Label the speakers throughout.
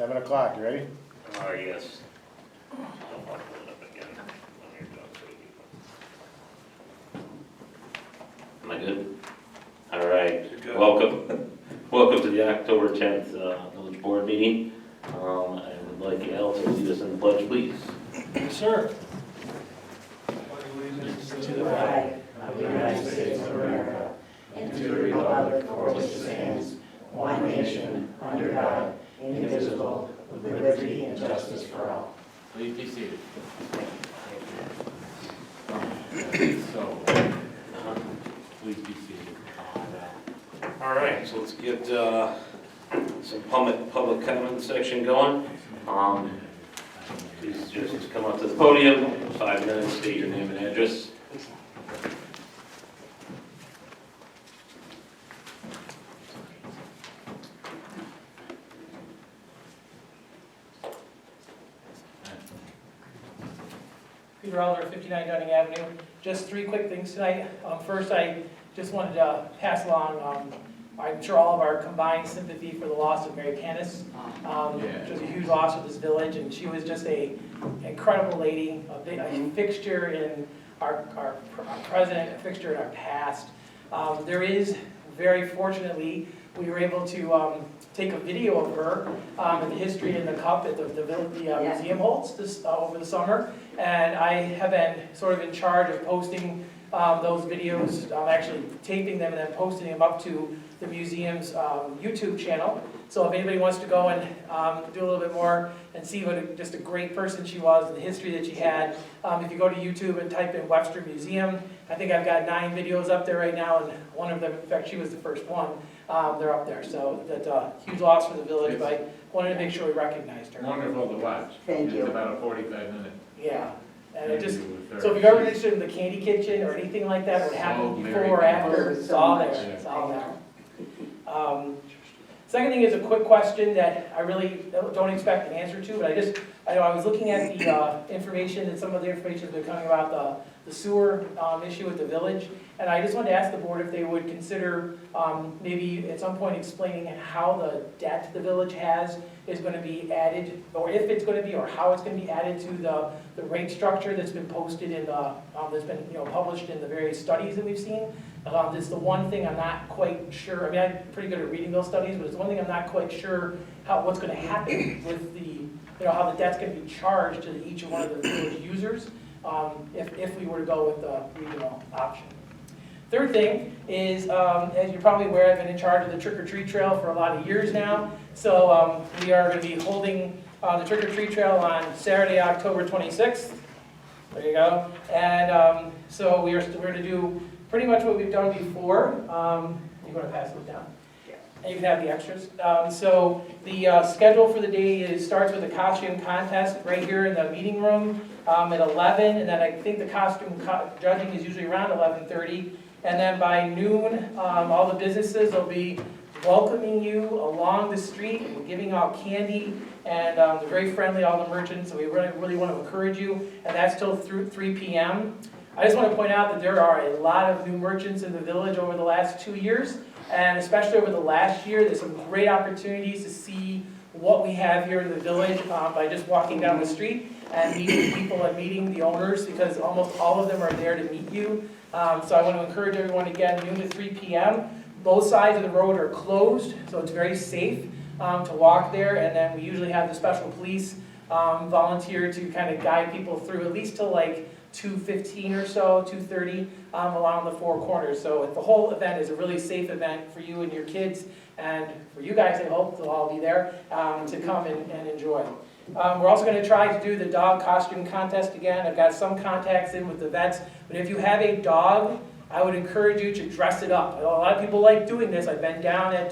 Speaker 1: 7 o'clock, you ready?
Speaker 2: Yes. I'll pull it up again. When you're done, so you- Am I good? All right,
Speaker 3: Good.
Speaker 2: welcome. Welcome to the October 10th Village Board meeting. I would like Al to lead us in the pledge, please.
Speaker 3: Yes, sir.
Speaker 4: To the flag of the United States of America and to the republic for which it stands, one nation, under God, indivisible, with liberty and justice for all.
Speaker 5: Please be seated. So, please be seated.
Speaker 2: All right, so let's get some public comment section going. Please just come up to the podium, 5 minutes, state your name and address.
Speaker 6: Peter Elder, 59 Dunning Avenue. Just 3 quick things tonight. First, I just wanted to pass along, I'm sure all of our combined sympathy for the loss of Mary Canis. Which was a huge loss for this village, and she was just an incredible lady, a fixture in our present, a fixture in our past. There is, very fortunately, we were able to take a video of her and the history in the cup at the museum holds this over the summer, and I have been sort of in charge of posting those videos, actually taping them and then posting them up to the museum's YouTube channel. So if anybody wants to go and do a little bit more and see what just a great person she was and the history that she had, if you go to YouTube and type in Webster Museum, I think I've got 9 videos up there right now, and one of them, in fact, she was the first one. They're up there, so that's a huge loss for the village, but I wanted to make sure we recognized her.
Speaker 5: Wonderful to watch.
Speaker 4: Thank you.
Speaker 5: It's about a 45-minute.
Speaker 6: Yeah, and it just,
Speaker 5: interview with her.
Speaker 6: so if you're ever interested in the Candy Kitchen or anything like that, what happened
Speaker 5: So
Speaker 6: before or
Speaker 5: very
Speaker 6: after,
Speaker 4: good.
Speaker 6: it's all there,
Speaker 4: So
Speaker 6: it's all there. Second thing is a quick question that I really don't expect an answer to, but I know I was looking at the information, and some of the information has been coming about the sewer issue at the village, and I just wanted to ask the board if they would consider maybe at some point explaining how the debt the village has is going to be added, or if it's going to be, or how it's going to be added to the rate structure that's been posted in the, that's been published in the various studies that we've seen. It's the one thing I'm not quite sure, I mean, I'm pretty good at reading those studies, but it's one thing I'm not quite sure what's going to happen with the, how the debt's going to be charged to each one of the village users if we were to go with the regional option. Third thing is, as you're probably aware, I've been in charge of the trick-or-treat trail for a lot of years now. So we are going to be holding the trick-or-treat trail on Saturday, October 26th. There you go. And so we're going to do pretty much what we've done before. You want to pass it down? Yeah. And you can have the extras. So the schedule for the day starts with a costume contest right here in the meeting room at 11, and then I think the costume judging is usually around 11:30. And then by noon, all the businesses will be welcoming you along the street and giving out candy, and they're very friendly, all the merchants, so we really want to encourage you, and that's till through 3 p.m. I just want to point out that there are a lot of new merchants in the village over the last 2 years, and especially over the last year, there's some great opportunities to see what we have here in the village by just walking down the street and meeting people and meeting the owners, because almost all of them are there to meet you. So I want to encourage everyone, again, noon to 3 p.m. Both sides of the road are closed, so it's very safe to walk there, and then we usually have the special police volunteer to kind of guide people through at least till like 2:15 or so, 2:30 along the 4 corners. So the whole event is a really safe event for you and your kids, and for you guys, I hope they'll all be there to come and enjoy. We're also going to try to do the dog costume contest again. I've got some contacts in with the vets, but if you have a dog, I would encourage you to dress it up. I know a lot of people like doing this. I've been down at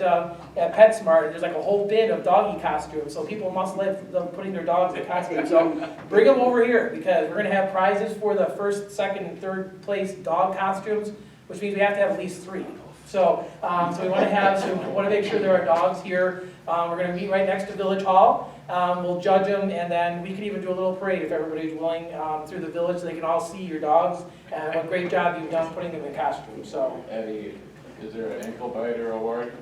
Speaker 6: PetSmart, and there's like a whole bin of doggy costumes, so people must love putting their dogs in costumes. So bring them over here, because we're going to have prizes for the first, second, and third place dog costumes, which means we have to have at least 3. So we want to make sure there are dogs here. We're going to meet right next to Village Hall. We'll judge them, and then we can even do a little parade if everybody's willing through the village, so they can all see your dogs and what a great job you've done putting them in costumes. So,
Speaker 5: Eddie, is there an ankle biter award?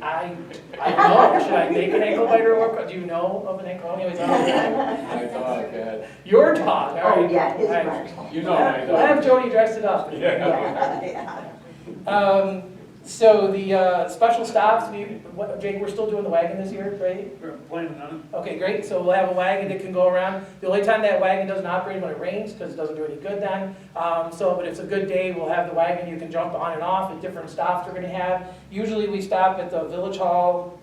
Speaker 6: I don't know, should I make an ankle biter work? Do you know of an ankle? Anyways,
Speaker 5: My dog had,
Speaker 6: your dog, all
Speaker 4: Oh,
Speaker 6: right.
Speaker 4: yeah, his
Speaker 6: All right.
Speaker 4: right.
Speaker 5: you know my
Speaker 6: We'll have
Speaker 5: dog.
Speaker 6: Jody dress it up.
Speaker 5: Yeah.
Speaker 4: Yeah.
Speaker 6: So the special stops, Jake, we're still doing the wagon this year, right?
Speaker 1: We're planning on
Speaker 6: Okay, great, so we'll have a wagon that can go around. The only time that wagon doesn't operate is when it rains, because it doesn't do any good then. But if it's a good day, we'll have the wagon, you can jump on and off at different stops we're gonna have. Usually we stop at the Village Hall,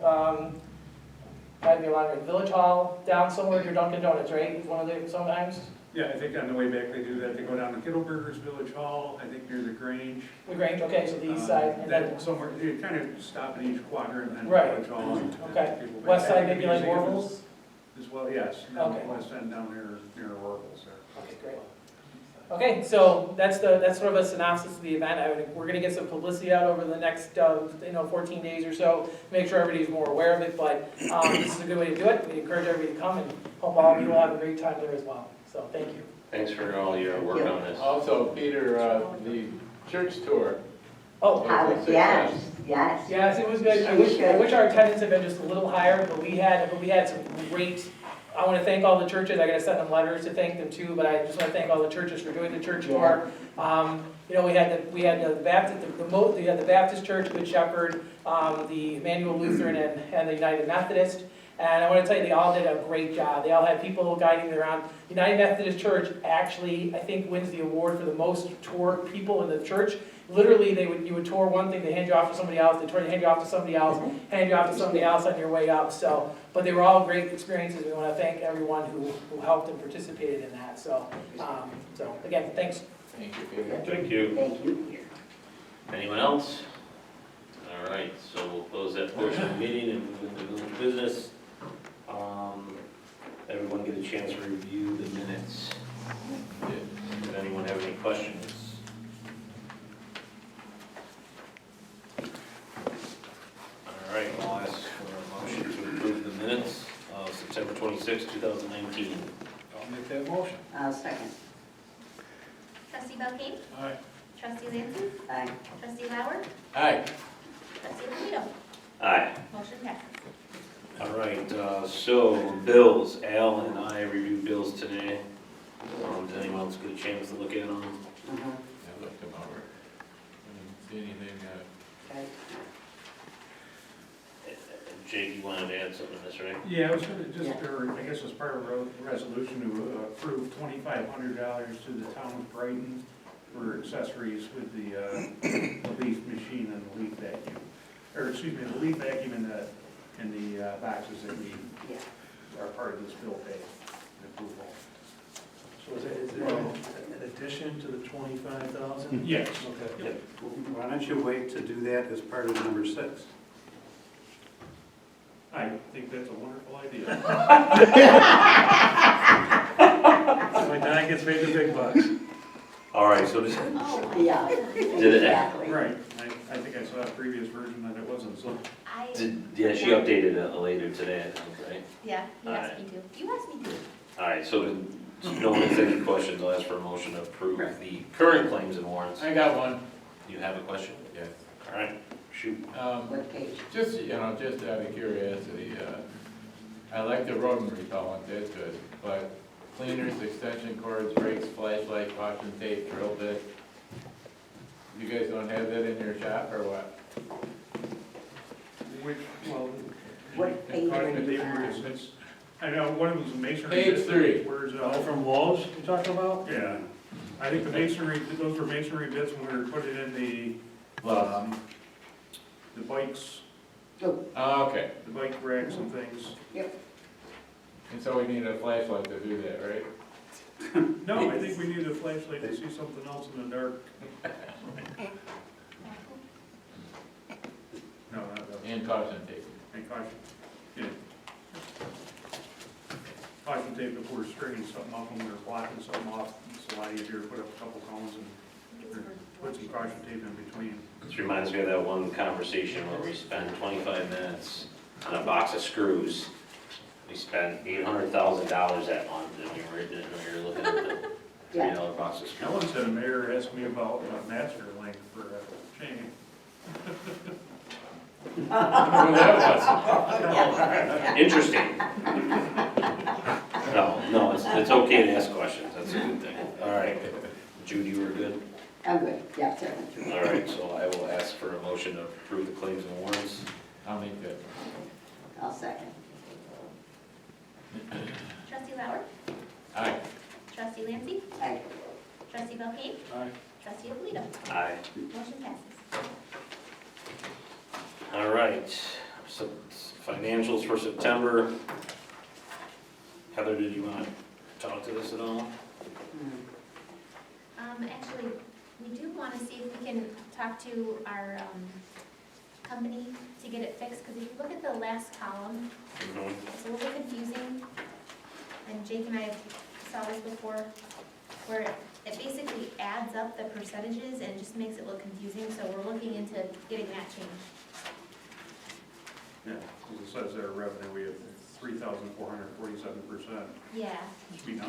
Speaker 6: might be a lot, right? Village Hall, down somewhere near Dunkin' Donuts, right? It's one of the, sometimes,
Speaker 1: it. Yeah, I think on the way back they do that. They go down to Kittleberger's Village Hall, I think near the Grange.
Speaker 6: the Grange, okay, so the east side, and then,
Speaker 1: That somewhere, you kind of stop in each quadrant and then
Speaker 6: Right.
Speaker 1: Village Hall. and
Speaker 6: okay.
Speaker 1: people back.
Speaker 6: West side, maybe like
Speaker 1: Museum
Speaker 6: Orville's?
Speaker 1: As well, yes. And
Speaker 6: Okay.
Speaker 1: then west end down near Orville's there.
Speaker 6: Okay, great. Okay, so that's sort of a synopsis of the event. We're gonna get some publicity out over the next, 14 days or so, make sure everybody's more aware of it, but, this is a good way to do it. We encourage everybody to come and hope all of you will have a great time there as well. So, thank you.
Speaker 2: Thanks for all your work on this.
Speaker 5: Also, Peter, the church tour.
Speaker 6: Oh,
Speaker 4: Yes, yes.
Speaker 6: yes, it was good. I wish our attendance had been just a little higher, but we had some great, I wanna thank all the churches. I gotta send them letters to thank them too, but I just wanna thank all the churches for doing the church tour. We had the Baptist Church, Good Shepherd, the Emmanuel Lutheran and the United Methodist. And I want to tell you, they all did a great job. They all had people guiding them around. United Methodist Church actually, I think, wins the award for the most tour people in the church. Literally, you would tour one thing, they hand you off to somebody else, they hand you off to somebody else, hand you off to somebody else on your way up. So, but they were all great experiences. We want to thank everyone who helped and participated in that. So again, thanks.
Speaker 5: Thank you, Peter.
Speaker 2: Thank you.
Speaker 4: Thank you.
Speaker 2: Anyone else? All right, so we'll close that portion of the meeting and move into village business. Everyone get a chance to review the minutes. Does anyone have any questions? All right, I'll ask for a motion to approve the minutes of September 26, 2019.
Speaker 1: I'll make that motion.
Speaker 4: I'll second.
Speaker 3: Trustee Belkane?
Speaker 1: Aye.
Speaker 3: Trustee Lancy?
Speaker 4: Aye.
Speaker 3: Trustee Lauer?
Speaker 5: Hi.
Speaker 3: Trustee Alito?
Speaker 2: Aye.
Speaker 3: Motion passes.
Speaker 2: All right, so bills, Al and I reviewed bills today. Did anyone else get a chance to look at them?
Speaker 4: Mhm.
Speaker 5: I looked them over. I didn't see anything,
Speaker 4: Okay.
Speaker 2: Jake, you wanted to add something to this, right?
Speaker 1: Yeah, I was gonna I guess as part of a resolution to approve $2,500 to the town of Brighton for accessories with the leaf machine and the leaf vacuum. Or excuse me, the leaf vacuum and the boxes that we
Speaker 4: Yeah.
Speaker 1: are part of this bill pay approval.
Speaker 7: So is there an addition to the 25,000?
Speaker 1: Yes.
Speaker 7: Okay.
Speaker 1: Yep.
Speaker 8: Why don't you wait to do that as part of number 6?
Speaker 1: I think that's a wonderful idea.
Speaker 7: Like that gets paid the big bucks.
Speaker 2: All right, so this,
Speaker 3: Oh,
Speaker 4: Yeah.
Speaker 2: Did it-
Speaker 4: Exactly.
Speaker 1: Right, I think I saw a previous version that it wasn't, so.
Speaker 2: yeah, she updated it later today, I think, right?
Speaker 3: yeah, you asked me to. You asked me to.
Speaker 2: All right, so if no one has any questions, I'll ask for a motion to approve the current claims and warrants.
Speaker 5: I got one.
Speaker 2: You have a question?
Speaker 5: Yes.
Speaker 2: All right, shoot.
Speaker 4: What page?
Speaker 5: Just, just out of curiosity, I like the rodent repellent, that's good, but cleaners, extension cords, rakes, flashlight, caution tape, drill bit, you guys don't have that in your shop, or what?
Speaker 4: What page are you on?
Speaker 1: I know, one of them was masonry.
Speaker 5: Page 3.
Speaker 1: Where's,
Speaker 7: From Lowe's you talking about?
Speaker 1: yeah, I think the masonry, those were masonry bits when we were putting in the bikes,
Speaker 5: Oh, okay,
Speaker 1: the bike racks and things.
Speaker 5: and so we need a flashlight to do that, right?
Speaker 1: No, I think we need a flashlight to see something else in the dark. No, not that.
Speaker 5: And caution tape.
Speaker 1: And caution, yeah. Caution tape if we're stringing something up when we're blocking something off, it's a lot easier to put up a couple cones and put some caution tape in between.
Speaker 2: This reminds me of that one conversation where we spent 25 minutes on a box of screws. We spent $800,000 that month, and we were looking at the $3 box of
Speaker 1: I
Speaker 2: screws.
Speaker 1: once had a mayor ask me about a master length for a chain.
Speaker 5: Well, that was.
Speaker 2: Interesting. No, it's okay to ask questions, that's a good thing. All right, Judy, we're good?
Speaker 4: I'm good, yeah, certainly.
Speaker 2: All right, so I will ask for a motion to approve the claims and warrants.
Speaker 5: I'll make that.
Speaker 4: I'll second.
Speaker 3: Trustee Lauer?
Speaker 5: Aye.
Speaker 3: Trustee Lancy?
Speaker 4: Aye.
Speaker 3: Trustee Belkane?
Speaker 7: Aye.
Speaker 3: Trustee Alito?
Speaker 2: Aye.
Speaker 3: Motion passes.
Speaker 2: All right, so financials for September. Heather, did you want to talk to this at all?
Speaker 3: Actually, we do want to see if we can talk to our company to get it fixed, because if you look at the last column,
Speaker 2: Mhm.
Speaker 3: it's a little confusing. And Jake and I saw this before, where it basically adds up the percentages and just makes it look confusing, so we're looking into getting that changed.
Speaker 1: Yeah, as it says there, revenue, we have 3,447%.
Speaker 3: Yeah.
Speaker 1: Should be nice.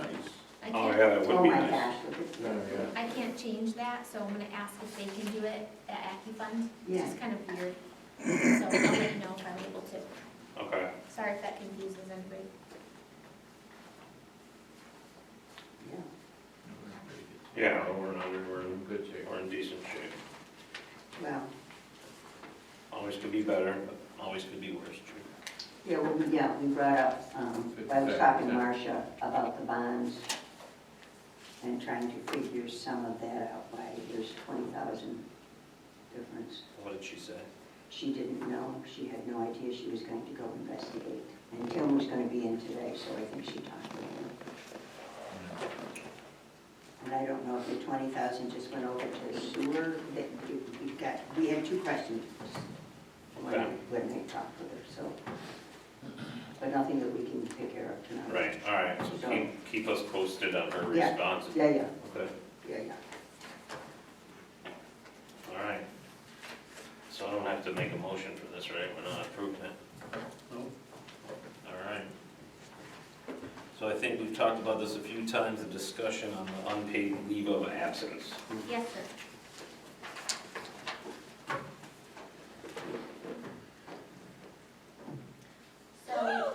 Speaker 3: I
Speaker 2: Oh,
Speaker 3: can't,
Speaker 2: yeah, that would
Speaker 4: Oh
Speaker 2: be
Speaker 4: my
Speaker 2: nice.
Speaker 4: gosh, look at that.
Speaker 3: I can't change that, so I'm gonna ask if they can do it at AccuFund. It's
Speaker 4: Yeah.
Speaker 3: just kind of weird. So I'll let you know if I'm able to.
Speaker 2: Okay,
Speaker 3: Sorry if that confuses anybody.
Speaker 4: Yeah.
Speaker 2: yeah, we're in
Speaker 5: Good shape.
Speaker 2: we're in decent shape.
Speaker 4: Well,
Speaker 2: Always could be better, but always could be worse, too.
Speaker 4: we brought up, I was talking to Marcia about the bonds and trying to figure some of that out, why there's 20,000 difference.
Speaker 2: What did she say?
Speaker 4: She didn't know, she had no idea she was going to go investigate. And Tim was gonna be in today, so I think she talked to him. And I don't know if the 20,000 just went over to sewer, we had two questions
Speaker 2: Okay.
Speaker 4: when they talked with her, so. But nothing that we can take care of tonight.
Speaker 2: Right, all right, so keep us posted on her
Speaker 4: Yeah.
Speaker 2: responses.
Speaker 4: Yeah,
Speaker 2: Okay,
Speaker 4: yeah.
Speaker 2: all right. So I don't have to make a motion for this, right? We're not approving it?
Speaker 1: No?
Speaker 2: All right. So I think we've talked about this a few times, the discussion on the unpaid leave of absence.
Speaker 3: Yes, sir. So,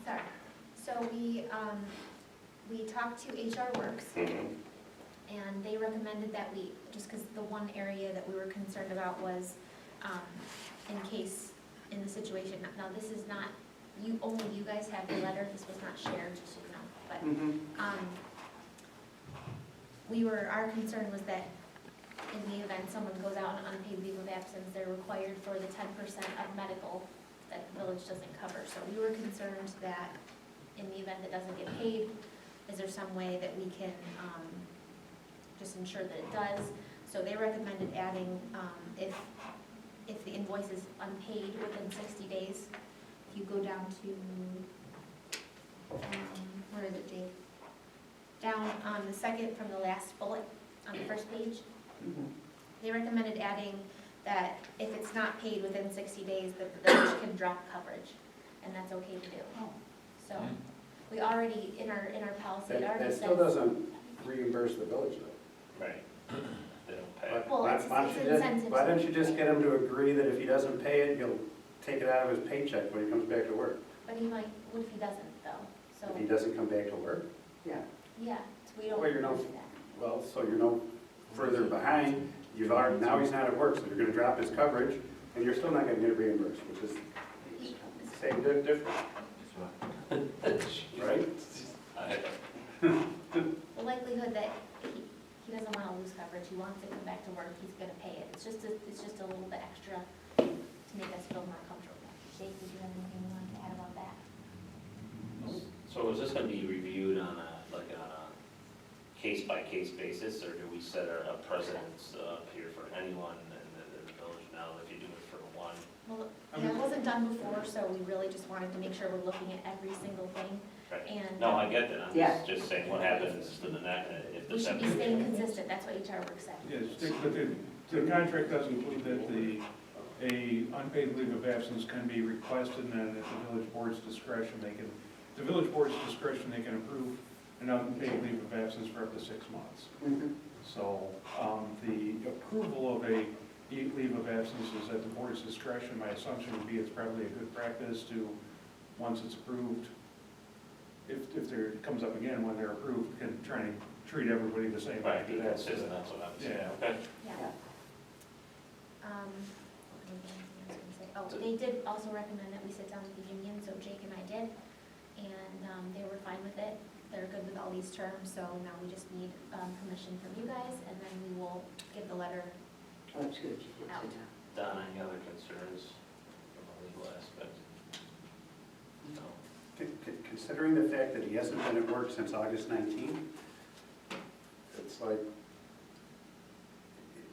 Speaker 3: sorry. So we talked to HR Works,
Speaker 2: Mhm.
Speaker 3: and they recommended that we, just because the one area that we were concerned about was in case, in the situation, now this is not, only you guys have the letter, this was not shared, just so you know, but our concern was that in the event someone goes out on unpaid leave of absence, they're required for the 10% of medical that the village doesn't cover. So we were concerned that in the event it doesn't get paid, is there some way that we can just ensure that it does? So they recommended adding, if the invoice is unpaid within 60 days, if you go down to, where is it, Jake? Down on the second from the last bullet, on the first page, they recommended adding that if it's not paid within 60 days, the village can drop coverage, and that's okay to do. So, we already, in our policy, it already
Speaker 8: That
Speaker 3: says.
Speaker 8: still doesn't reimburse the village though.
Speaker 2: Right. They don't pay.
Speaker 8: Why-
Speaker 3: Well,
Speaker 8: why-
Speaker 3: it's
Speaker 8: why don't you just-
Speaker 3: incentive.
Speaker 8: Why don't you just get him to agree that if he doesn't pay it, you'll take it out of his paycheck when he comes back to work?
Speaker 3: But he might, what if he doesn't though? So,
Speaker 8: If he doesn't come back to work?
Speaker 3: yeah, so we don't
Speaker 8: Well, you're
Speaker 3: want
Speaker 8: no-
Speaker 3: to do that.
Speaker 8: Well, so you're no further behind. You've already, now he's not at work, so you're gonna drop his coverage, and you're still not gonna get it reimbursed, which is same difference, right?
Speaker 3: The likelihood that he doesn't want to lose coverage, he wants to come back to work, he's gonna pay it. It's just a little bit extra to make us feel more comfortable. Jake, did you have anything you wanted to add about that?
Speaker 2: So is this gonna be reviewed on a case-by-case basis, or do we set a precedence here for anyone in the village now, if you do it for one?
Speaker 3: Well, yeah, it wasn't done before, so we really just wanted to make sure we're looking at every single thing.
Speaker 2: Right.
Speaker 3: And
Speaker 2: No, I get that, I'm
Speaker 4: Yeah.
Speaker 2: just saying what happens to the next, if
Speaker 3: we
Speaker 2: the
Speaker 3: should be staying consistent, that's what HR Works said.
Speaker 1: Yes, but the contract does include that a unpaid leave of absence can be requested, and then at the village board's discretion, the village board's discretion, they can approve an unpaid leave of absence for up to 6 months. So, the approval of a leave of absence is at the board's discretion. My assumption would be it's probably a good practice to, once it's approved, if there comes up again when they're approved, can try and treat everybody the same.
Speaker 2: Right, be
Speaker 1: That's,
Speaker 2: consistent, that's what I'm saying.
Speaker 1: yeah.
Speaker 2: Okay.
Speaker 3: Yeah. What was I gonna say? Oh, they did also recommend that we sit down with the union, so Jake and I did, and they were fine with it. They're good with all these terms, so now we just need permission from you guys, and then we will give the letter.
Speaker 4: Oh, that's good. You did
Speaker 3: Out.
Speaker 4: sit down.
Speaker 2: Don, any other concerns from a legal aspect? No.
Speaker 8: Considering the fact that he hasn't been at work since August 19th, it's like,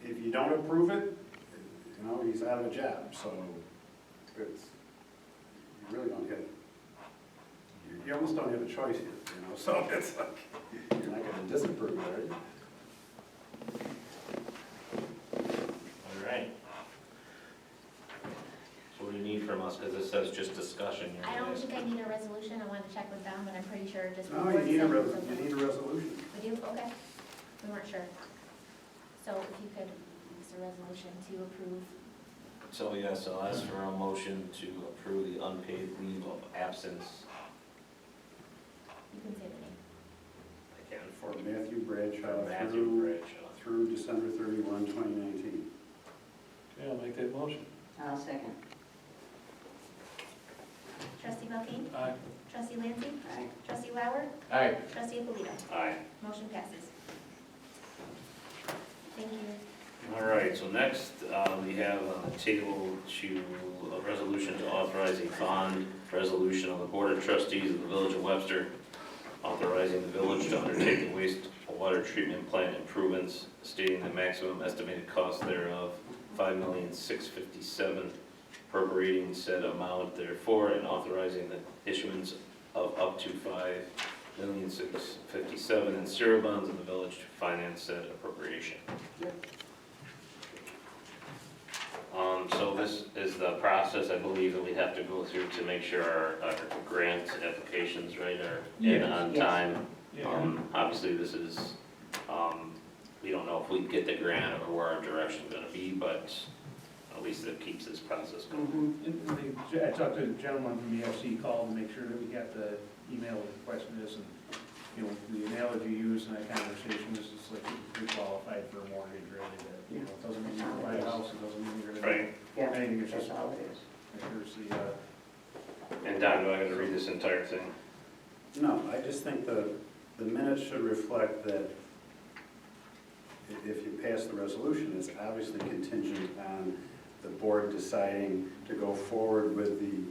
Speaker 8: if you don't approve it, you know, he's out of a job, so it's, you really don't get, you almost don't have a choice here, you know, so it's like, you're not gonna disapprove it, are you?
Speaker 2: All right. So what do you need from us, because this says just discussion.
Speaker 3: I don't think I need a resolution, I wanted to check with Don, but I'm pretty sure just.
Speaker 8: No, you need a resolution.
Speaker 3: We do, okay. We weren't sure. So if you could, give us a resolution to approve.
Speaker 2: So yes, I'll ask for a motion to approve the unpaid leave of absence.
Speaker 3: You can say the name.
Speaker 2: I can
Speaker 8: For Matthew Bradshaw
Speaker 2: Matthew Bradshaw.
Speaker 8: through December 31, 2019.
Speaker 7: Okay, I'll make that motion.
Speaker 4: I'll second.
Speaker 3: Trustee Belkane?
Speaker 7: Aye.
Speaker 3: Trustee Lancy?
Speaker 4: Aye.
Speaker 3: Trustee Lauer?
Speaker 5: Aye.
Speaker 3: Trustee Alito?
Speaker 2: Aye.
Speaker 3: Motion passes. Thank you.
Speaker 2: All right, so next, we have on the table a resolution to authorize a bond resolution of the Board of Trustees of the Village of Webster, authorizing the village to undertake the wastewater treatment plant improvements, stating the maximum estimated cost thereof, $5,657,000, appropriating said amount therefore, and authorizing the issuance of up to $5,657,000 in serial bonds of the village to finance said appropriation. So this is the process, I believe, that we have to go through to make sure our grant applications, right, are in
Speaker 1: Yes.
Speaker 2: on
Speaker 4: Yes.
Speaker 2: time.
Speaker 1: Yeah.
Speaker 2: Obviously, this is, we don't know if we get the grant or where our direction's gonna be, but at least it keeps this process going.
Speaker 4: Mm-hmm.
Speaker 1: I talked to a gentleman from the FC called to make sure that we got the email with the question is, and, you know, the analogy used in that conversation is just like you're pre-qualified for a mortgage, really, that, you know, it doesn't mean you're gonna buy a house, it doesn't mean you're gonna.
Speaker 2: Right.
Speaker 4: Yeah,
Speaker 1: Anything, it's
Speaker 4: that's
Speaker 1: just,
Speaker 4: all it is.
Speaker 1: here's the,
Speaker 2: And Don, do I gotta read this entire thing?
Speaker 8: No, I just think the minutes should reflect that if you pass the resolution, it's obviously contingent on the board deciding to go forward with the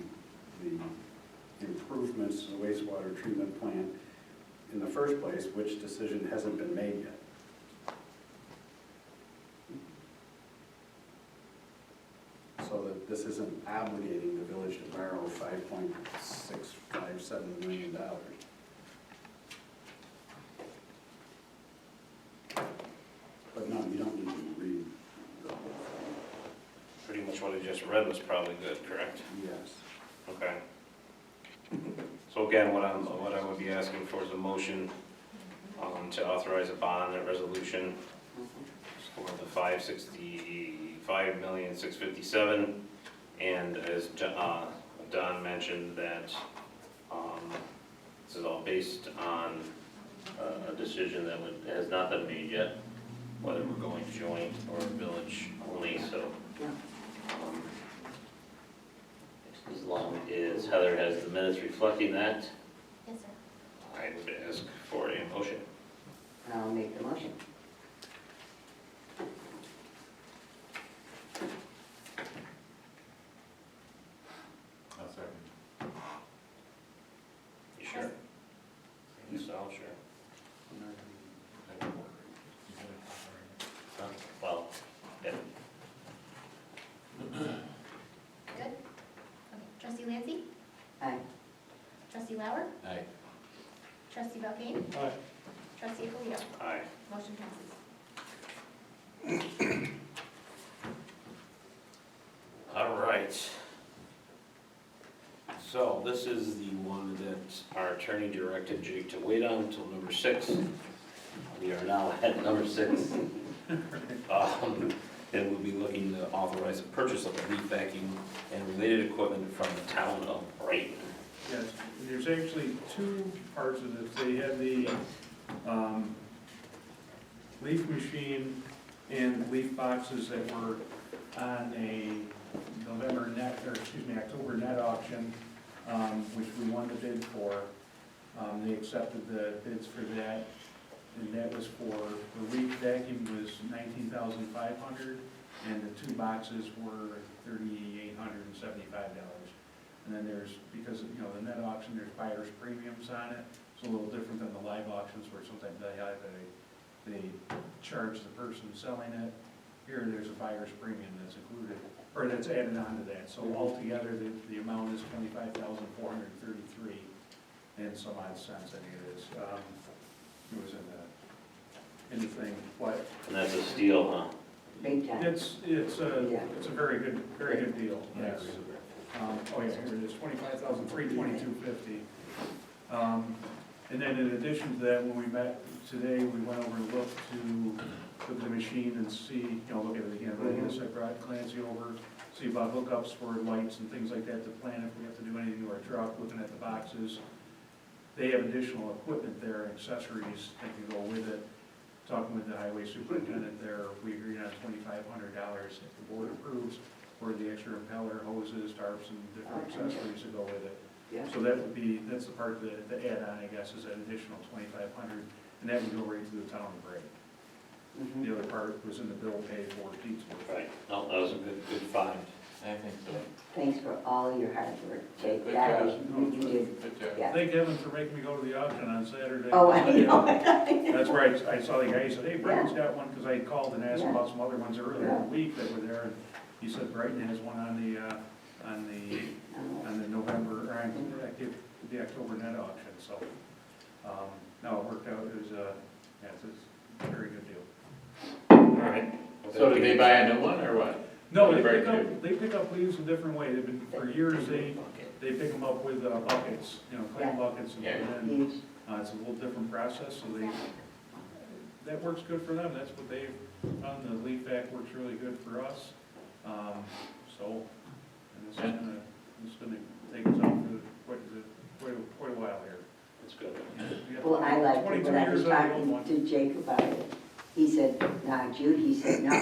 Speaker 8: improvements to the wastewater treatment plant in the first place, which decision hasn't been made yet. So that this isn't obligating the village to borrow $5.657 million. But no, you don't need to read the whole thing.
Speaker 2: Pretty much what I just read was probably good, correct?
Speaker 8: Yes.
Speaker 2: Okay. So again, what I would be asking for is a motion to authorize a bond, a resolution for the $5,657,000, and as Don mentioned, that this is all based on a decision that has not been made yet, whether we're going joint or village only, so. As long as Heather has the minutes reflecting that,
Speaker 3: Yes, sir.
Speaker 2: I would ask for a motion.
Speaker 4: I'll make the motion.
Speaker 5: I'll second.
Speaker 2: You sure? Yes, I'll sure. Huh? Well, yeah.
Speaker 3: Good? Okay. Trustee Lancy?
Speaker 4: Aye.
Speaker 3: Trustee Lauer?
Speaker 5: Aye.
Speaker 3: Trustee Belkane?
Speaker 7: Aye.
Speaker 3: Trustee Alito?
Speaker 2: Aye.
Speaker 3: Motion passes.
Speaker 2: All right. So this is the one that our attorney directed Jake to wait on until number 6. We are now at number 6. And we'll be looking to authorize the purchase of a leaf vacuum and related equipment from the town of Brighton.
Speaker 1: Yes, there's actually two parts of this. They had the leaf machine and leaf boxes that were on a October net auction, which we won the bid for. They accepted the bids for that, and that was for, the leaf vacuum was $19,500, and the two boxes were $3,875. And then there's, because, you know, the net auction, there's buyer's premiums on it. It's a little different than the live auctions where sometimes they charge the person selling it. Here, there's a buyer's premium that's included, or that's added on to that. So altogether, the amount is $25,433 and some odd cents, I think it is. It was in the thing, but
Speaker 2: And that's a steal, huh?
Speaker 4: Big time.
Speaker 1: it's a very good deal.
Speaker 5: Yes.
Speaker 1: Oh yeah, here it is, $25,322.50. And then in addition to that, when we met today, we went over and looked at the machine and see, look at it again, but I guess I brought Clancy over, see about hookups for lights and things like that, to plan if we have to do anything to our truck, looking at the boxes. They have additional equipment there, accessories that can go with it. Talking with the highway superintendent there, we agreed on $2,500 if the board approves for the extra impeller, hoses, tarps, and different accessories to go with it.
Speaker 4: Yeah.
Speaker 1: So that's the part, the add-on, I guess, is an additional $2,500, and that would go right to the town of Brighton.
Speaker 4: Mhm.
Speaker 1: The other part was in the bill pay for Pete's work.
Speaker 2: Right, no, that was a good find.
Speaker 5: I think so.
Speaker 4: Thanks for all your hard work, Jake.
Speaker 5: Good
Speaker 4: That
Speaker 5: job.
Speaker 4: was, you did,
Speaker 5: Good job.
Speaker 4: yeah.
Speaker 1: Thank Kevin for making me go to the auction on Saturday.
Speaker 4: Oh, I know.
Speaker 1: That's where I saw the guy, he said, hey, Brighton's got one, because I had called and asked
Speaker 4: Yeah.
Speaker 1: about some other ones earlier
Speaker 4: Yeah.
Speaker 1: in the week that were there, and he said Brighton has one on the November, or on the October net auction, so, no, it worked out, it was, it's a very good deal.
Speaker 2: All right.
Speaker 5: So did they buy a new one, or what?
Speaker 1: No,
Speaker 5: Very
Speaker 1: they pick up leaves a different way, they've been, for years, they pick them up with buckets, clean
Speaker 4: Yeah.
Speaker 1: buckets, and
Speaker 5: Yeah.
Speaker 1: then,
Speaker 4: Huge.
Speaker 1: it's a little different process, so that works good for them, that's what they've done, the leaf vac works really good for us, and this is gonna take us out for quite a while here.
Speaker 2: That's good.
Speaker 1: We got
Speaker 4: Well, I liked it
Speaker 1: 22
Speaker 4: when I was
Speaker 1: years out of the old
Speaker 4: talking
Speaker 1: one.
Speaker 4: to Jake about it. He said, nah, Jude, he said, no.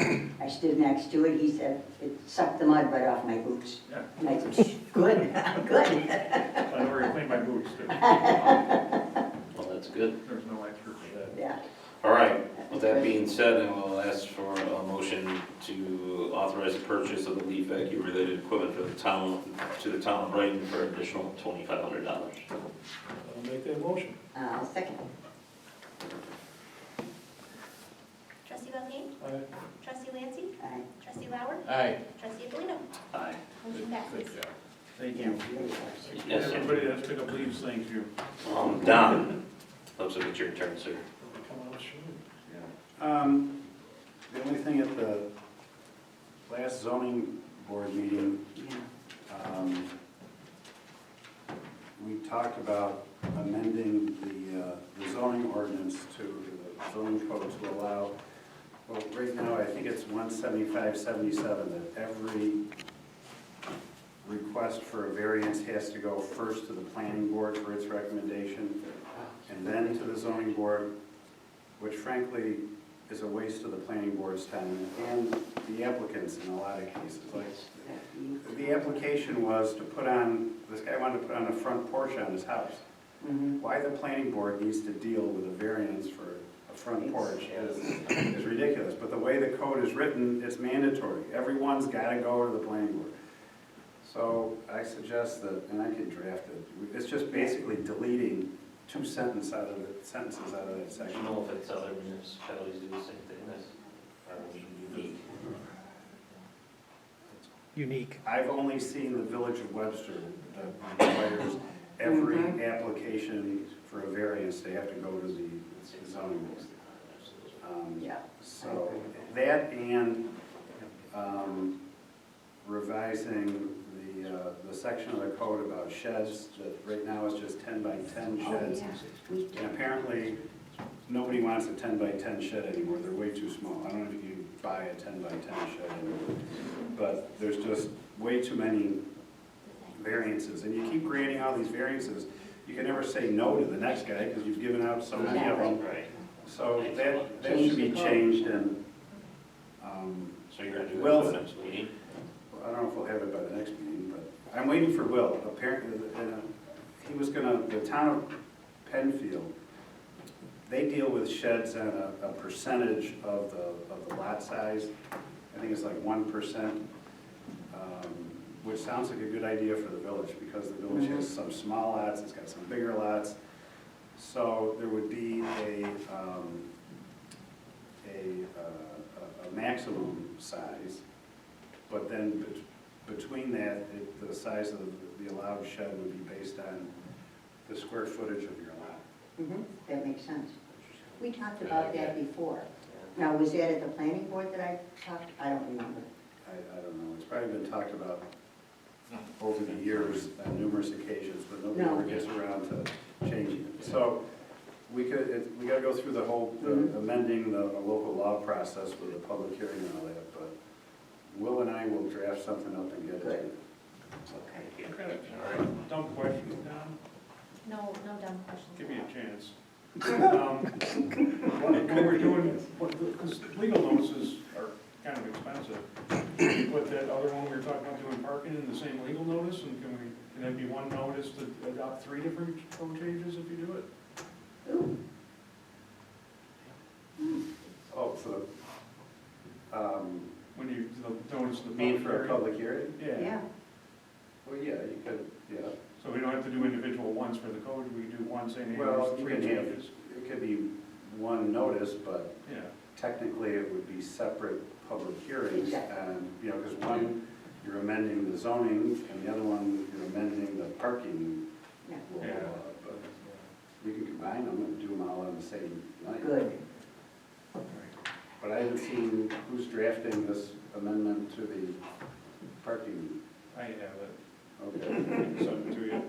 Speaker 4: I stood next to it, he said, it sucked the mud right off my boots.
Speaker 1: Yeah,
Speaker 4: And I said, good, I'm good.
Speaker 1: I already cleaned my boots too.
Speaker 2: Well, that's good.
Speaker 1: There's no extra for that.
Speaker 4: Yeah.
Speaker 2: All right, with that being said, I will ask for a motion to authorize the purchase of the leaf vacuum related equipment for the town, to the town of Brighton for an additional $2,500.
Speaker 7: I'll make that motion.
Speaker 4: Second.
Speaker 3: Trustee Belkane?
Speaker 7: Aye.
Speaker 3: Trustee Lancy?
Speaker 4: Aye.
Speaker 3: Trustee Lauer?
Speaker 5: Aye.
Speaker 3: Trustee Alito?
Speaker 2: Aye.
Speaker 3: Motion
Speaker 5: Good
Speaker 3: passes.
Speaker 5: job.
Speaker 1: Thank you.
Speaker 2: Yes, sir.
Speaker 1: Everybody that's picked up leaves, thank you.
Speaker 2: Don, looks like it's your turn, sir.
Speaker 7: Come on, shoot.
Speaker 8: The only thing at the last zoning board meeting,
Speaker 4: Yeah.
Speaker 8: we talked about amending the zoning ordinance to the zoning code to allow, well, right now, I think it's 175-77, that every request for a variance has to go first to the planning board for its recommendation, and then to the zoning board, which frankly is a waste of the planning board's time and the applicants in a lot of cases. Like, the application was to put on, this guy wanted to put on a front porch on his house.
Speaker 4: Mhm.
Speaker 8: Why the planning board needs to deal with a variance for a front porch is ridiculous. But the way the code is written, it's mandatory. Everyone's got to go to the planning board. So I suggest that, and I can draft it, it's just basically deleting two sentences out of that
Speaker 2: I don't
Speaker 8: section.
Speaker 2: know if it's other municipalities do the same thing, that's unique.
Speaker 7: Unique.
Speaker 8: I've only seen the Village of Webster that requires every application for a variance, they have to go to the zoning board.
Speaker 4: Yeah.
Speaker 8: So that and revising the section of the code about sheds, that right now is just 10 by 10 sheds. And apparently, nobody wants a 10 by 10 shed anymore, they're way too small. I don't know if you buy a 10-by-10 shed. But there's just way too many variances, and you keep creating all these variances. You can never say no to the next guy because you've given out so many of them.
Speaker 2: Right.
Speaker 8: So that should be changed, and
Speaker 2: So you're gonna do
Speaker 8: Well-
Speaker 2: it for the next meeting?
Speaker 8: I don't know if we'll have it by the next meeting, but I'm waiting for Will. Apparently, he was gonna, the town of Penfield, they deal with sheds on a percentage of the lot size. I think it's like 1%, which sounds like a good idea for the village, because the village has some small lots, it's got some bigger lots. So there would be a maximum size, but then between that, the size of the allowed shed would be based on the square footage of your lot.
Speaker 4: That makes sense. We talked about that before. Now, was that at the planning board that I talked? I don't remember.
Speaker 8: I don't know, it's probably been talked about over the years on numerous occasions, but nobody
Speaker 4: No.
Speaker 8: ever gets around to changing it. So we gotta go through the whole, amending the local law process with a public hearing and all that, but Will and I will draft something up and get it.
Speaker 4: Good.
Speaker 1: I've got a dumb question, Don.
Speaker 3: No dumb questions.
Speaker 1: Give me a chance. When we're doing, because legal notices are kind of expensive, can you put that other one we were talking about doing parking in the same legal notice, and can that be one notice to adopt 3 different code changes if you do it?
Speaker 8: Oh, for
Speaker 1: When you notice the
Speaker 8: the, mean
Speaker 1: public
Speaker 8: for a
Speaker 1: hearing?
Speaker 8: public hearing?
Speaker 1: Yeah,
Speaker 8: Well, yeah, you could, yeah.
Speaker 1: so we don't have to do individual ones for the code, we can do one saying, hey,
Speaker 8: Well,
Speaker 1: there's
Speaker 8: you
Speaker 1: 3
Speaker 8: can have,
Speaker 1: changes.
Speaker 8: it could be one notice, but
Speaker 1: Yeah,
Speaker 8: technically it would be separate public hearings.
Speaker 4: Exactly.
Speaker 8: And, you know, because one, you're amending the zoning, and the other one, you're amending the parking
Speaker 4: Yeah.
Speaker 8: law.
Speaker 1: Yeah.
Speaker 8: But we can combine them and do them all on the same night.
Speaker 4: Good.
Speaker 8: But I haven't seen who's drafting this amendment to the parking.
Speaker 1: I have it,
Speaker 8: Okay.
Speaker 1: send it to you.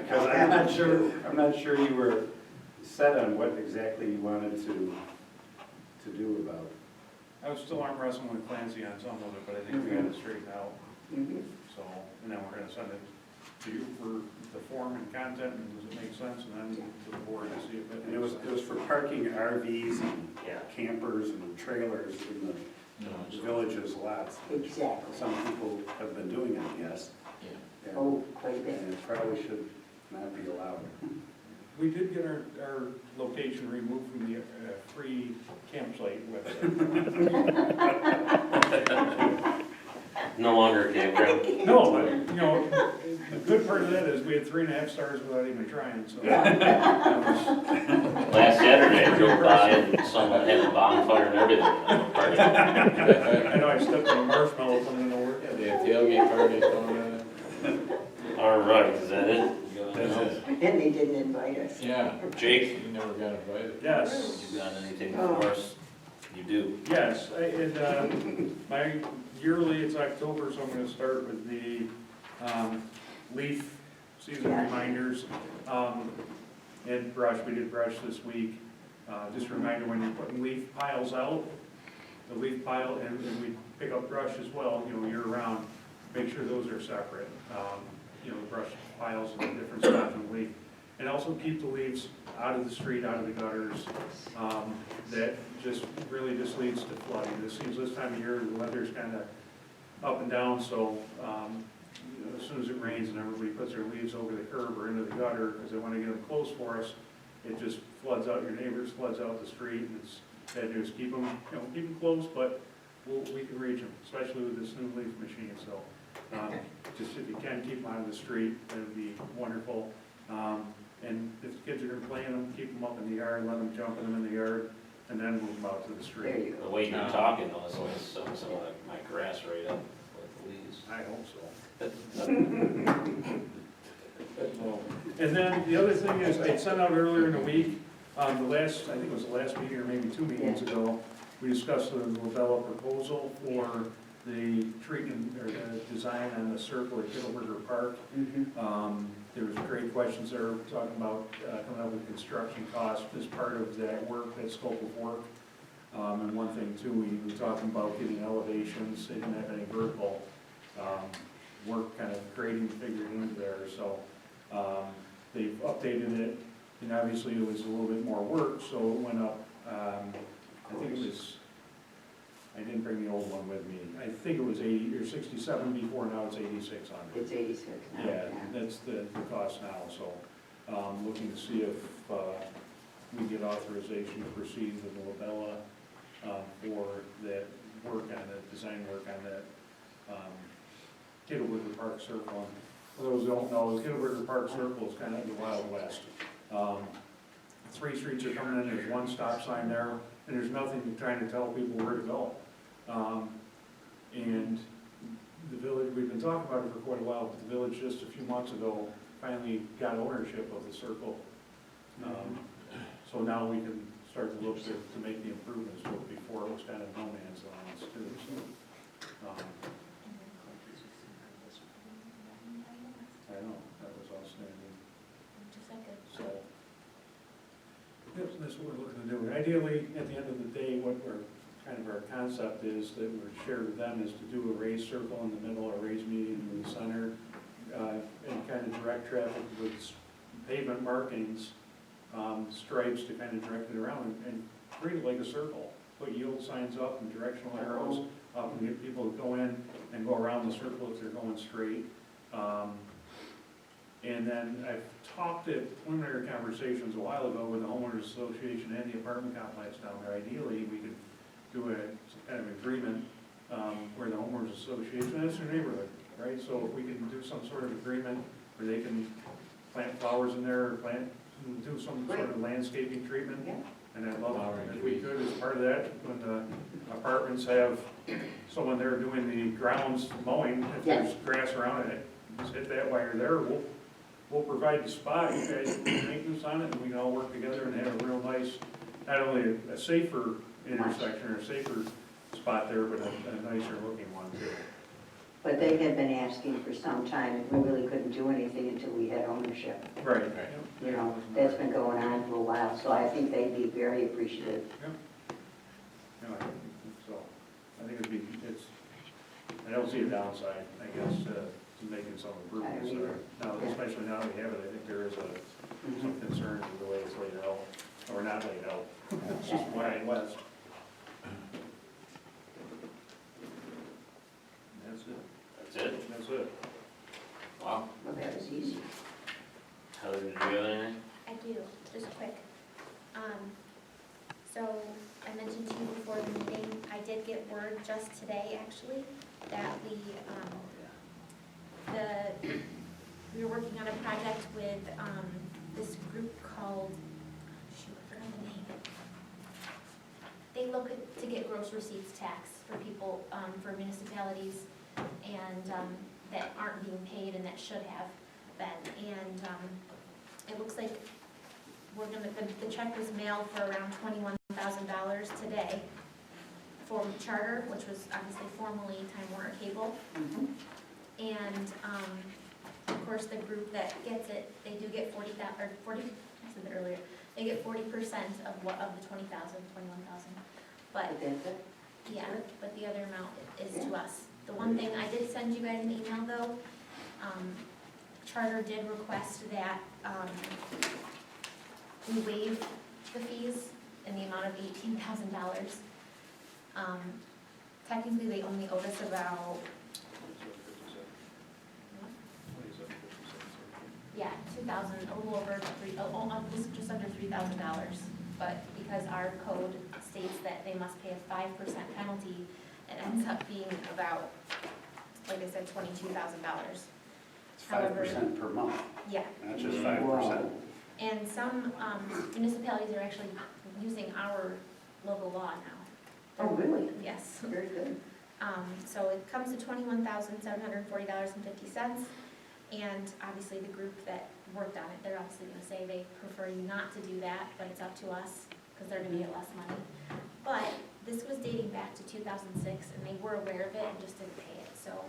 Speaker 8: Because I'm not sure you were set on what exactly you wanted to do about.
Speaker 1: I was still arm wrestling with Clancy on some of it, but I think we got it straightened out, so, and then we're gonna send it to you for the form and content, and does it make sense, and then to the board to see if it
Speaker 8: And it
Speaker 1: makes
Speaker 8: was
Speaker 1: sense.
Speaker 8: for parking RVs and
Speaker 2: Yeah.
Speaker 8: campers and trailers in the village's lots.
Speaker 4: Exactly.
Speaker 8: Some people have been doing it, yes.
Speaker 5: Yeah.
Speaker 8: And-
Speaker 4: Oh, quite a bit.
Speaker 8: And it probably should not be allowed.
Speaker 1: We did get our location removed from the free campsite website.
Speaker 2: No longer a campground?
Speaker 1: No, but, you know, the good part of that is we had 3.5 stars without even trying, so.
Speaker 2: Last Saturday, I drove by and someone had a bonfire and everything.
Speaker 1: I know I stepped on a marshmallow coming into work.
Speaker 5: Yeah, they have tailgate parties going on.
Speaker 2: All right, is that it?
Speaker 1: That's it.
Speaker 4: And they didn't invite us.
Speaker 5: Yeah,
Speaker 2: Jake,
Speaker 5: you never got invited.
Speaker 1: Yes,
Speaker 2: you got anything for us? You do.
Speaker 1: yes, my yearly, it's October, so I'm gonna start with the leaf season
Speaker 4: Yeah.
Speaker 1: reminders. And brush, we did brush this week. Just a reminder, when you're putting leaf piles out, the leaf pile, and we pick up brush as well, you know, year-round, make sure those are separate. You know, the brush piles in the different spots of the leaf. And also keep the leaves out of the street, out of the gutters. That really just leads to flooding. This seems this time of year, the weather's kind of up and down, so you know, as soon as it rains and everybody puts their leaves over the curb or into the gutter, because they want to get them close for us, it just floods out your neighbors, floods out the street, and it's bad news. Keep them, you know, keep them close, but we can reach them, especially with this new leaf machine, so. Just if you can, keep them out of the street, that would be wonderful. And if the kids are gonna play in them, keep them up in the yard, let them jump in them in the yard, and then move them out to the
Speaker 4: There
Speaker 1: street.
Speaker 4: you
Speaker 2: The
Speaker 4: go.
Speaker 2: way you're talking, though, is always some of my grass right up with the leaves.
Speaker 1: I hope so. Well, and then the other thing is, I sent out earlier in the week, I think it was the last meeting or maybe 2 meetings ago, we discussed the Labella proposal for the treatment or the design on the circle at Kittleberger Park. There was great questions there talking about coming up with construction costs as part of that work, that scope of work. And one thing too, we were talking about getting elevations, they didn't have any vertical, work kind of grading figured into there, so, they've updated it, and obviously it was a little bit more work, so it went up, I think it was, I didn't bring the old one with me, I think it was 80 or 67 before, now it's 8,600.
Speaker 4: It's 86 now.
Speaker 1: Yeah, that's the cost now, so, looking to see if, we get authorization to proceed with the Labella, for that work on that, design work on that, Kittleberger Park Circle. For those who don't know, the Kittleberger Park Circle is kind of the Wild West. 3 streets are coming in, there's 1 stop sign there, and there's nothing trying to tell people where to go. And the village, we've been talking about it for quite a while, but the village just a few months ago finally got ownership of the circle. So now we can start to look to make the improvements, but before it was kind of no man's land too, so. I know, that was outstanding,
Speaker 3: Just like a,
Speaker 1: so. Yep, that's what we're looking to do. Ideally, at the end of the day, what we're, kind of our concept is that we're shared with them is to do a raised circle in the middle, a raised median in the center, and kind of direct traffic with pavement markings, stripes to kind of direct it around and treat it like a circle. Put yield signs up and directional arrows up and get people to go in and go around the circle if they're going straight. And then I've talked at preliminary conversations a while ago with the homeowners association and the apartment complex down there. Ideally, we could do some kind of agreement where the homeowners association, that's their neighborhood, right? So if we can do some sort of agreement where they can plant flowers in there, or do some sort of landscaping treatment.
Speaker 4: Yeah.
Speaker 1: And I'd love it if we could, as part of that, when the apartments have someone there doing the grounds mowing, if there's grass around it, just hit that while you're there, we'll provide the spot, you guys do maintenance on it, and we can all work together and have a real nice, not only a safer intersection or a safer spot there, but a nicer looking one too.
Speaker 4: But they had been asking for some time, and we really couldn't do anything until we had ownership.
Speaker 1: Right.
Speaker 4: You know, that's been going on for a while, so I think they'd be very appreciative.
Speaker 1: No, I think so. I think I don't see a downside, I guess, to making some improvements there. Now, especially now that we have it, I think there is some concerns with the way it's laid out, or not laid out. It's just wide west. That's it.
Speaker 2: That's it?
Speaker 1: That's it.
Speaker 2: Wow.
Speaker 4: Well, that was easy.
Speaker 2: Heather, did you have anything?
Speaker 3: I do, just quick. So I mentioned to you before the meeting, I did get word just today, actually, that we were working on a project with this group called, I forgot the name. They look to get gross receipts tax for people, for municipalities, and that aren't being paid and that should have been. And it looks like the check was mailed for around $21,000 today for Charter, which was obviously formerly Time Warner Cable. And of course, the group that gets it, they do get 40, I said it earlier, they get 40% of the 20,000, 21,000. But yeah, but the other amount is to us. The one thing, I did send you guys an email though. Charter did request that we waive the fees in the amount of $18,000. Technically, they only owed us about, yeah, 2,000, a little over just under $3,000. But because our code states that they must pay a 5% penalty, it ends up being about, like I said, $22,000.
Speaker 8: It's 5% per month,
Speaker 3: Yeah,
Speaker 8: not just 5%.
Speaker 3: and some municipalities are actually using our local law now.
Speaker 4: Oh, really?
Speaker 3: Yes.
Speaker 4: Very good.
Speaker 3: So it comes to $21,740.50, and obviously the group that worked on it, they're obviously gonna say they prefer you not to do that, but it's up to us, because they're gonna get less money. But this was dating back to 2006, and they were aware of it and just didn't pay it, so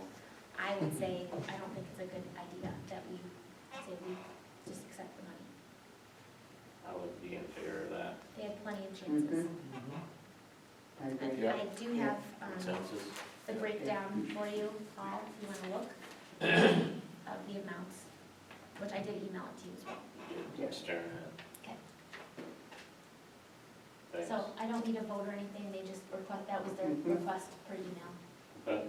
Speaker 3: I would say, I don't think it's a good idea that we say we just accept the money.
Speaker 2: I would be in favor of that.
Speaker 3: They had plenty of chances.
Speaker 4: I agree.
Speaker 3: And
Speaker 5: Yeah.
Speaker 3: I do have,
Speaker 2: Consensus?
Speaker 3: the breakdown for you all, if you wanna look, of the amounts, which I did email it to you as well.
Speaker 4: Yes.
Speaker 2: Staring at.
Speaker 3: Okay.
Speaker 2: Thanks.
Speaker 3: So I don't need a vote or anything, they just request, that was their request per email.
Speaker 2: Okay.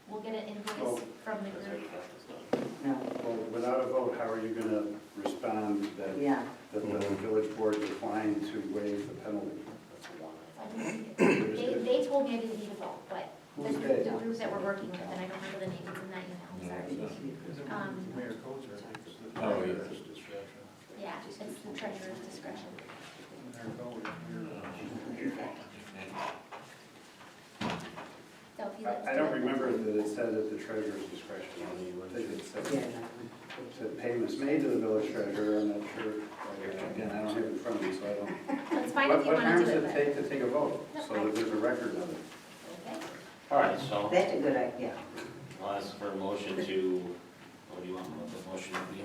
Speaker 3: We'll get an
Speaker 8: Oh,
Speaker 3: invoice from the
Speaker 2: That's
Speaker 3: group.
Speaker 2: already got this done.
Speaker 4: No,
Speaker 8: Well, without a vote, how are you going to respond that
Speaker 4: yeah,
Speaker 8: the village board declined to waive the penalty?
Speaker 2: That's the one.
Speaker 3: I didn't need it. They told me I didn't need a vote, but the
Speaker 8: Who's they?
Speaker 3: group that we're working with, and I don't remember the name, it's in that email, I'm sorry.
Speaker 1: Mayor Cozer, I think, is the
Speaker 5: Oh, yeah.
Speaker 1: treasurer's discretion.
Speaker 3: Yeah, it's the treasurer's discretion.
Speaker 1: Mayor Cozer,
Speaker 3: So if you let
Speaker 8: I don't remember that it said at the treasurer's discretion. I think it
Speaker 4: yeah.
Speaker 8: said, said payments made to the village treasurer, I'm not sure. Again, I don't have it in front of me, so I don't.
Speaker 3: It's fine if you
Speaker 8: What
Speaker 3: wanna
Speaker 8: harm
Speaker 3: do
Speaker 8: does
Speaker 3: it,
Speaker 8: it
Speaker 3: but,
Speaker 8: take to take a vote,
Speaker 3: No,
Speaker 8: so that there's a record of it?
Speaker 3: okay.
Speaker 2: All right, so
Speaker 4: That's a good idea.
Speaker 2: I'll ask for a motion to, what do you want the motion to be?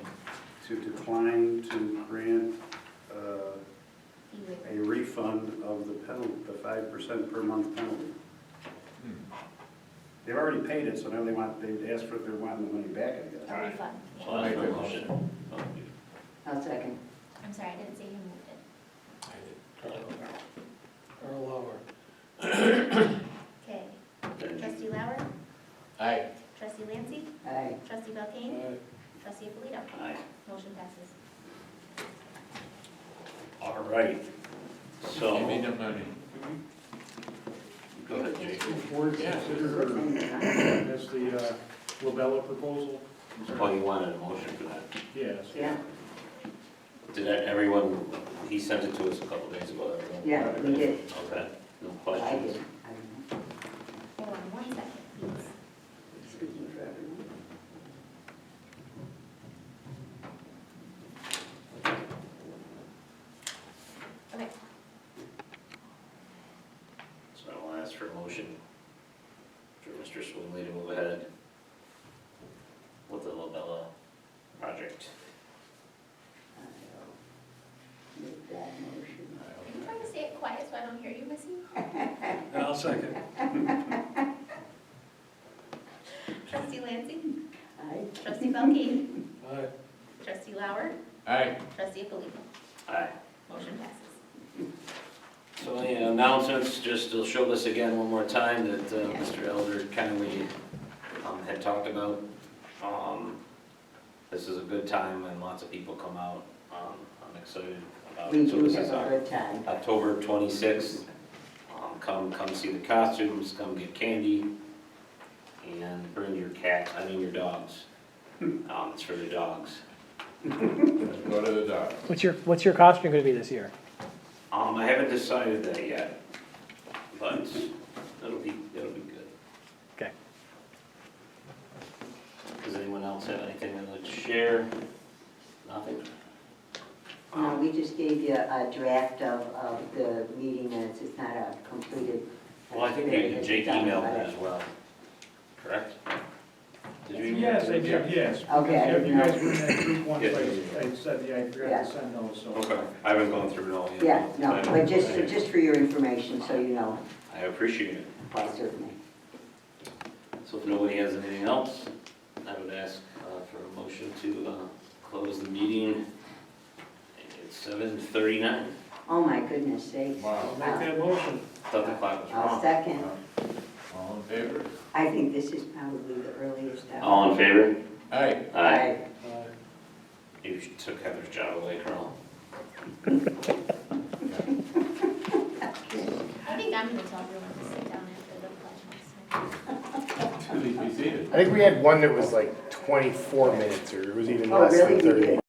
Speaker 8: To decline to grant
Speaker 3: Fee
Speaker 8: a
Speaker 3: waiver.
Speaker 8: refund of the penalty, the 5% per month penalty. They've already paid it, so now they asked for if they're wanting the money back, I guess.
Speaker 3: A refund.
Speaker 2: So I'll ask for a motion.
Speaker 4: I'll second.
Speaker 3: I'm sorry, I didn't say who moved it.
Speaker 7: Earl Lauer.
Speaker 3: Okay. Trustee Lauer,
Speaker 5: Aye.
Speaker 3: trustee Lancy,
Speaker 4: Aye.
Speaker 3: trustee Belkane,
Speaker 7: Aye.
Speaker 3: trustee Alito.
Speaker 2: Aye.
Speaker 3: Motion passes.
Speaker 2: All right, so,
Speaker 5: Give me the money.
Speaker 2: go ahead, Jake.
Speaker 1: Board consider, as the Lobella proposal.
Speaker 2: Oh, you wanted a motion for that?
Speaker 1: Yes.
Speaker 4: Yeah,
Speaker 2: Did everyone, he sent it to us a couple days ago, everyone?
Speaker 4: yeah, we did.
Speaker 2: Okay, no
Speaker 4: I
Speaker 2: questions?
Speaker 4: did. I don't know.
Speaker 3: Hold on one second, please.
Speaker 4: Speaking for everyone.
Speaker 3: Okay,
Speaker 2: So I'll ask for a motion for Mr. Swinley to move ahead with the Lobella project.
Speaker 4: I'll make that motion.
Speaker 3: are you trying to say it quiet so I don't hear you, Missy?
Speaker 7: I'll second.
Speaker 3: Trustee Lancy,
Speaker 4: Aye.
Speaker 3: trustee Belkane,
Speaker 7: Aye.
Speaker 3: trustee Lauer,
Speaker 5: Aye.
Speaker 3: trustee Alito.
Speaker 2: Aye.
Speaker 3: Motion passes.
Speaker 2: So any announcements, just to show this again one more time that Mr. Elder kindly had talked about. This is a good time and lots of people come out. I'm excited about
Speaker 4: We
Speaker 2: it. So
Speaker 4: do
Speaker 2: this
Speaker 4: have
Speaker 2: is
Speaker 4: a good time.
Speaker 2: October 26th. Come see the costumes, come get candy, and bring your cat, your dogs. It's for the dogs.
Speaker 5: Let's go to the dog.
Speaker 6: What's your costume gonna be this year?
Speaker 2: I haven't decided that yet, but it'll be good.
Speaker 6: Okay.
Speaker 2: Does anyone else have anything they'd like to share? Nothing?
Speaker 4: No, we just gave you a draft of the meeting minutes. It's not a completed.
Speaker 2: Well, I think Jake emailed it as well, correct? Did you email
Speaker 1: Yes,
Speaker 2: it?
Speaker 1: I did, yes.
Speaker 4: Okay, I
Speaker 1: Because
Speaker 4: didn't
Speaker 1: you guys
Speaker 4: know.
Speaker 1: were in that group once,
Speaker 2: Yes.
Speaker 1: I said, yeah, I forgot
Speaker 4: Yeah.
Speaker 1: to send those, so.
Speaker 2: Okay, I haven't gone through it all yet.
Speaker 4: Yeah, no, but just for your information, so you know,
Speaker 2: I appreciate it.
Speaker 4: why certainly.
Speaker 2: So if nobody has anything else, I would ask for a motion to close the meeting at 7:39.
Speaker 4: Oh, my goodness sakes.
Speaker 5: Wow.
Speaker 1: Make that motion.
Speaker 2: Thought the clock was
Speaker 4: I'll
Speaker 2: wrong.
Speaker 4: second.
Speaker 5: All in favor?
Speaker 4: I think this is probably the earliest ever.
Speaker 2: All in favor?
Speaker 5: Aye.
Speaker 4: Aye.
Speaker 2: You took Heather's job away, Carl.
Speaker 3: I think I'm gonna tell everyone to sit down after the pledge next time.
Speaker 5: Please be seated.
Speaker 9: I think we had one that was like 24 minutes, or it was even
Speaker 4: Oh,
Speaker 9: less
Speaker 4: really?
Speaker 9: than
Speaker 4: You
Speaker 9: 30.
Speaker 4: did?